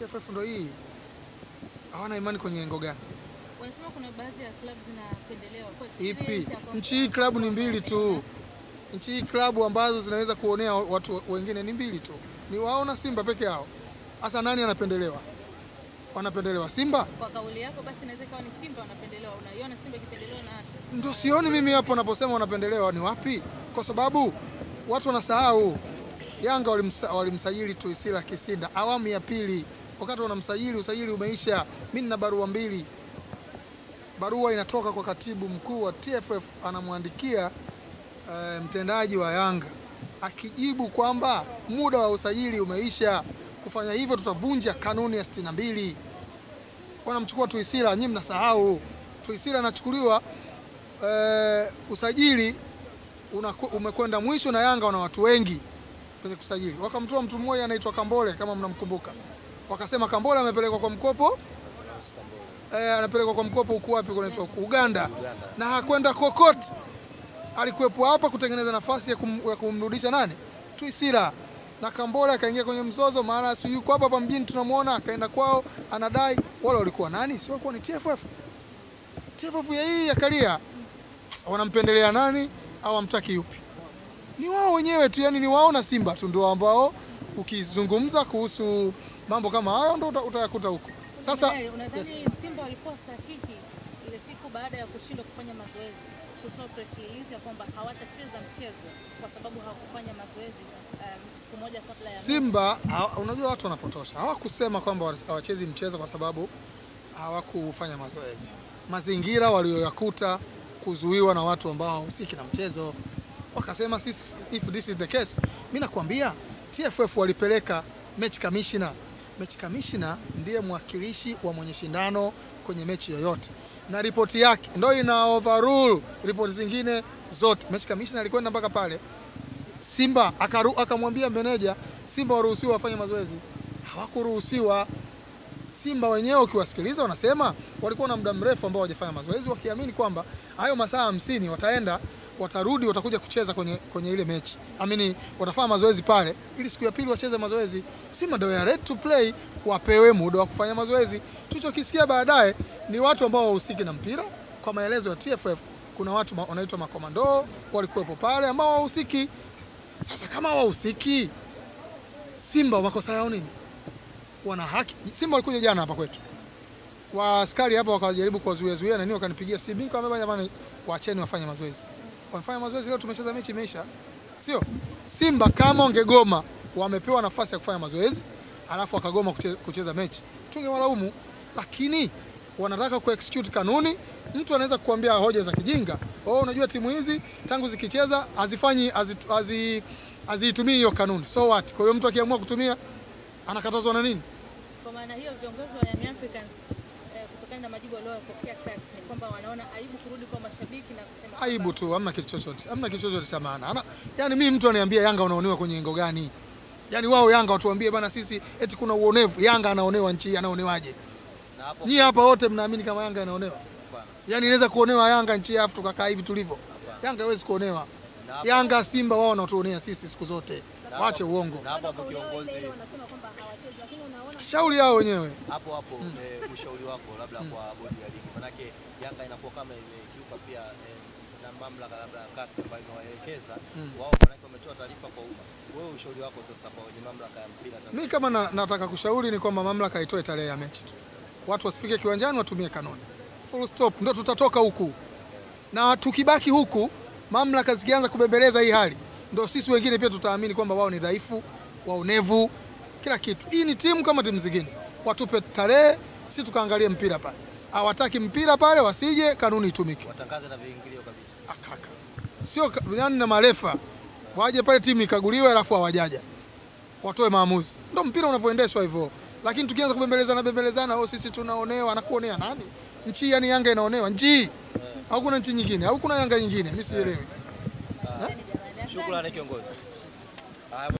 TFF ndio hii. Hawana imani kwenye engo gani? Wanasema kuna baadhi ya klabu zinapendelewa. Ipi? Nchi hii klabu ni mbili tu. Nchi hii klabu ambazo zinaweza kuonea watu wengine ni mbili tu. Ni wao na Simba peke yao. Hasa nani anapendelewa? Wanapendelewa Simba? Kwa kauli yako basi inaweza kuwa ni Simba wanapendelewa. Unaiona Simba ikipendelewa na nani? Ndio sioni mimi hapo naposema wanapendelewa ni wapi? Kwa sababu watu wanasahau Yanga walimsajili Tuisila Kisinda awamu ya pili. Wakati wanamsajili usajili umeisha. Mimi nina barua mbili. Barua inatoka kwa katibu mkuu wa TFF anamwandikia mtendaji wa Yanga akijibu kwamba muda wa usajili umeisha. Kufanya hivyo tutavunja kanuni ya 62. Wanamchukua Tuisila, nyinyi mnasahau. Tuisila anachukuliwa usajili umekwenda mwisho na Yanga wana watu wengi kwenye kusajili. Wakamtoa mtu mmoja anaitwa Kambole kama mnamkumbuka. Wakasema Kambole amepelekwa kwa mkopo. Anapelekwa kwa mkopo huko wapi kunaitwa Uganda. Na hakwenda kokote. Alikuwepo hapa kutengeneza nafasi ya kumrudisha nani? Tuisila. Na Kambole akaingia kwenye mzozo maana si yuko hapa mjini tunamuona akaenda kwao anadai wale walikuwa nani? Si walikuwa ni TFF. TFF ya hii ya Karia. Wanampendelea nani au amtaki yupi? Ni wao wenyewe tu, yani ni wao na Simba tu ndio ambao ukizungumza kuhusu mambo kama hayo ndio utayakuta huko. Sasa unadhani Simba walikuwa sahihi ile siku baada ya kushindwa kufanya mazoezi kutoa press release ya kwamba hawatacheza mchezo kwa sababu hawakufanya mazoezi siku moja kabla ya Simba? Unajua watu wanapotosha. Hawakusema kwamba hawachezi mchezo kwa sababu hawakufanya mazoezi. Mazingira walioyakuta kuzuiwa na watu ambao hawahusiki na mchezo. Wakasema sisi if this is the case, mimi nakwambia TFF walipeleka match commissioner. Match commissioner ndiye mwakilishi wa mwenye shindano kwenye mechi yoyote. Na ripoti yake ndio ina overrule ripoti zingine zote. Match commissioner alikwenda mpaka pale Simba akamwambia meneja Simba waruhusiwa wafanye mazoezi. Hawakuruhusiwa. Simba wenyewe ukiwasikiliza wanasema walikuwa na muda mrefu ambao hawajafanya mazoezi wakiamini kwamba hayo masaa 50 wataenda watarudi watakuja kucheza kwenye ile mechi. Amini watafanya mazoezi pale ili siku ya pili wacheze mazoezi. Simba ndio ya ready to play, wapewe muda wa kufanya mazoezi. Tulichokisikia baadaye ni watu ambao wahusiki na mpira. Kwa maelezo ya TFF kuna watu wanaitwa makomando walikuwepo pale ambao wahusiki. Sasa kama wahusiki Simba makosa yao nini? Wana haki. Simba walikuja jana hapa kwetu. Askari hapa wakajaribu kuwazuia na nini wakanipigia simu nikamwambia jamani waacheni wafanye mazoezi. Wafanya mazoezi leo tumecheza mechi imeisha. Sio? Simba kama ongegoma wamepewa nafasi ya kufanya mazoezi alafu wakagoma kucheza mechi. Tungewalaumu, lakini wanataka kuexecute kanuni. Mtu anaweza kukuambia hoja za kijinga. Unajua timu hizi tangu zikicheza hazitumii hiyo kanuni. So what? Kwa hiyo mtu akiamua kutumia anakatazwa na nini? Kwa maana hiyo viongozi wa Young Africans kutokana na majibu waliyopokea CAS ni kwamba wanaona aibu kurudi kwa mashabiki na kusema aibu tu, hamna kitu chochote. Hamna kitu chochote cha maana. Yaani mimi mtu ananiambia Yanga unaonewa kwenye engo gani? Yaani wao Yanga watuambie bana sisi eti kuna uonevu. Yanga anaonewa nchi, anaonewaje? Na hapo nyinyi hapa wote mnaamini kama Yanga anaonewa? Yaani inaweza kuonewa Yanga nchi afu tukakaa hivi tulivyo? Yanga haiwezi kuonewa. Yanga Simba wao wanatuonea sisi siku zote. Waache uongo. Na hapo kiongozi wanasema kwamba hawachezi lakini unaona shauri yao wenyewe. Hapo ushauri wako labda kwa bodi ya ligi. Manake Yanga inakuwa kama imekiuka pia na mamlaka labda CAS ambayo inawaelekeza wao manake wametoa taarifa kwa umma. Wewe ushauri wako sasa kwa mamlaka ya mpira? Mimi kama nataka kushauri ni kwamba mamlaka itoe tarehe ya mechi tu. Watu wasifike kiwanjani watumie kanuni. Full stop, ndio tutatoka huku. Na tukibaki huku mamlaka zikianza kubembeleza hii hali ndio sisi wengine pia tutaamini kwamba wao ni dhaifu, waonevu, kila kitu. Hii ni timu kama timu zingine. Watupe tarehe, sisi tukaangalie mpira pale. Hawataki mpira pale wasije kanuni itumike. Watangaze na viingilio kabisa. Akaka. Sio yani na marefa. Waje pale timu ikaguliwe alafu hawajaja. Watoe maamuzi. Ndio mpira unavyoendeshwa hivyo. Lakini tukianza kubembelezana sisi tunaonewa na kuonea nani? Nchi yani Yanga inaonewa. Nchi. Hakuna nchi nyingine. Hakuna Yanga nyingine. Mimi sielewi. Shukrani kiongozi.